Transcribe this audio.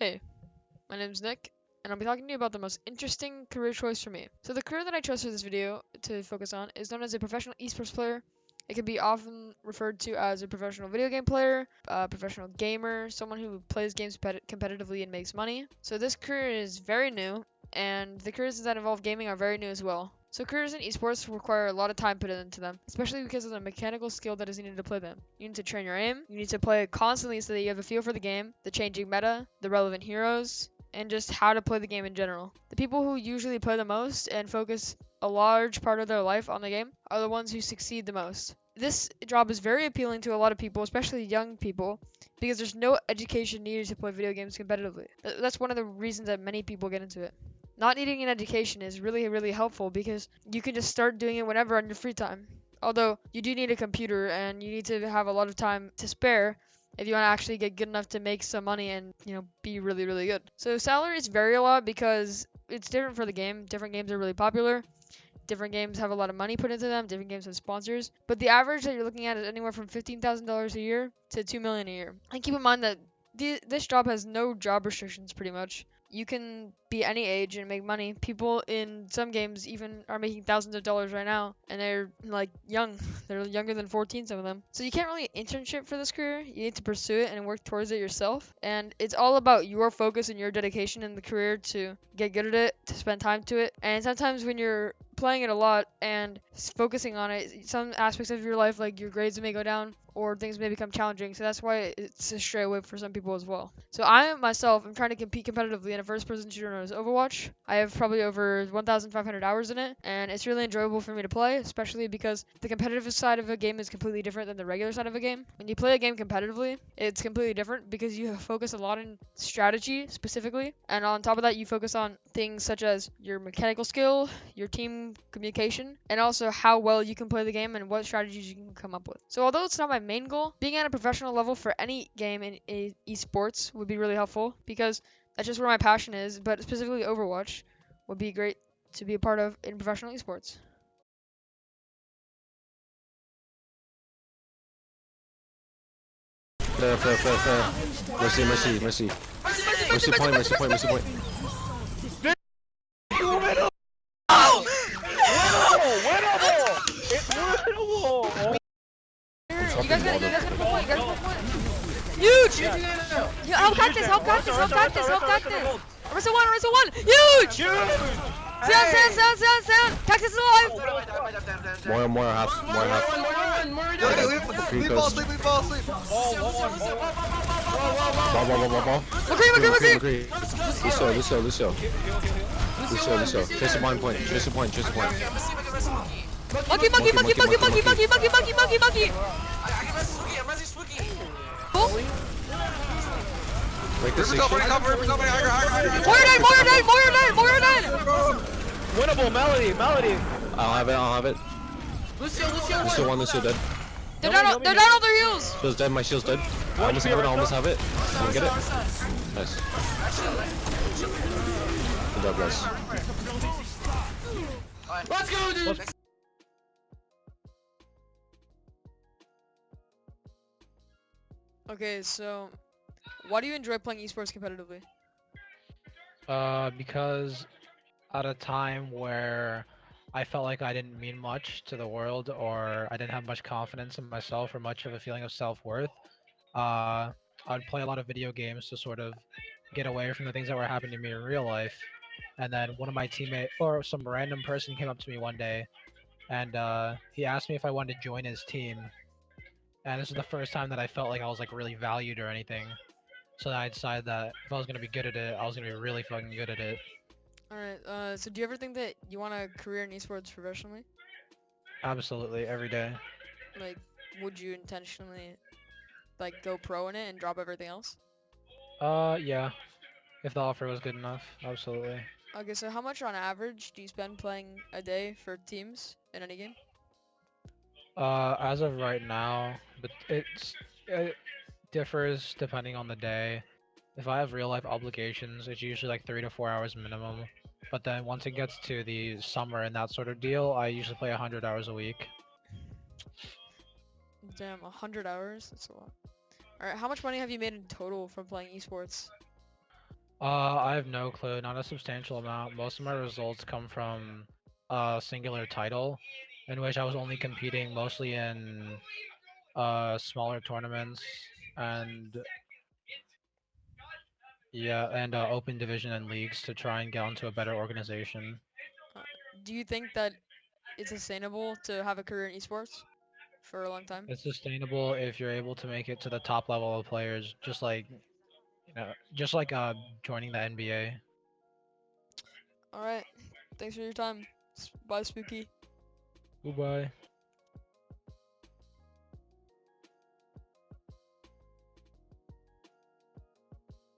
Hey, my name's Nick, and I'll be talking to you about the most interesting career choice for me. So the career that I chose for this video to focus on is known as a professional esports player. It can be often referred to as a professional video game player, a professional gamer, someone who plays games competitively and makes money. So this career is very new, and the careers that involve gaming are very new as well. So careers in esports require a lot of time put into them, especially because of the mechanical skill that is needed to play them. You need to train your aim, you need to play it constantly so that you have a feel for the game, the changing meta, the relevant heroes, and just how to play the game in general. The people who usually play the most and focus a large part of their life on the game are the ones who succeed the most. This job is very appealing to a lot of people, especially young people, because there's no education needed to play video games competitively. That's one of the reasons that many people get into it. Not needing an education is really, really helpful because you can just start doing it whenever on your free time. Although you do need a computer and you need to have a lot of time to spare if you want to actually get good enough to make some money and, be really, really good. So salaries vary a lot because it's different for the game. Different games are really popular. Different games have a lot of money put into them. Different games have sponsors. But the average that you're looking at is anywhere from $15,000 a year to $2 million a year. And keep in mind that this job has no job restrictions pretty much. You can be any age and make money. People in some games even are making thousands of dollars right now, and they're like young. They're younger than 14, some of them. So you can't really internship for this career. You need to pursue it and work towards it yourself. And it's all about your focus and your dedication in the career to get good at it, to spend time to it. And sometimes when you're playing it a lot and focusing on it, some aspects of your life, like your grades may go down or things may become challenging. So that's why it's a stray away for some people as well. So I myself am trying to compete competitively in a first-person shooter known as Overwatch. I have probably over 1,500 hours in it, and it's really enjoyable for me to play, especially because the competitive side of a game is completely different than the regular side of a game. When you play a game competitively, it's completely different because you focus a lot on strategy specifically, and on top of that, you focus on things such as your mechanical skill, your team communication, and also how well you can play the game and what strategies you can come up with. So although it's not my main goal, being at a professional level for any game in esports would be really helpful because that's just where my passion is, but specifically Overwatch would be great to be a part of in professional esports. Fair. Mercy. Mercy point. You guys gotta put point. You guys put point. Huge! Yeah, help got this. Orisa one. Huge! Sound. Texas is alive. More half. We fall asleep. Ball. McCree. Lucio. Chase the point. Monkey. Boom. Break the six. Recover. More dead. Winnable, Melody. I don't have it. Lucio dead. They're down on their heels. Shield's dead, my shield's dead. I almost have it. Can we get it? Nice. Good job, guys. Let's go, dude. Okay, so why do you enjoy playing esports competitively? Because at a time where I felt like I didn't mean much to the world, or I didn't have much confidence in myself, or much of a feeling of self-worth, I'd play a lot of video games to sort of get away from the things that were happening to me in real life. And then one of my teammates, or some random person, came up to me one day, and he asked me if I wanted to join his team. And this is the first time that I felt like I was like really valued or anything. So then I decided that if I was gonna be good at it, I was gonna be really fucking good at it. Alright, so do you ever think that you want a career in esports professionally? Absolutely, every day. Like, would you intentionally, like, go pro in it and drop everything else? Yeah. If the offer was good enough, absolutely. Okay, so how much on average do you spend playing a day for teams in any game? As of right now, but it differs depending on the day. If I have real life obligations, it's usually like 3 to 4 hours minimum. But then once it gets to the summer and that sort of deal, I usually play 100 hours a week. Damn, 100 hours? That's a lot. Alright, how much money have you made in total from playing esports? I have no clue. Not a substantial amount. Most of my results come from a singular title, in which I was only competing mostly in smaller tournaments and yeah, and open division and leagues to try and get onto a better organization. Do you think that it's sustainable to have a career in esports for a long time? It's sustainable if you're able to make it to the top level of players, just like joining the NBA. All right. Thanks for your time. Bye, Spooky. Goodbye.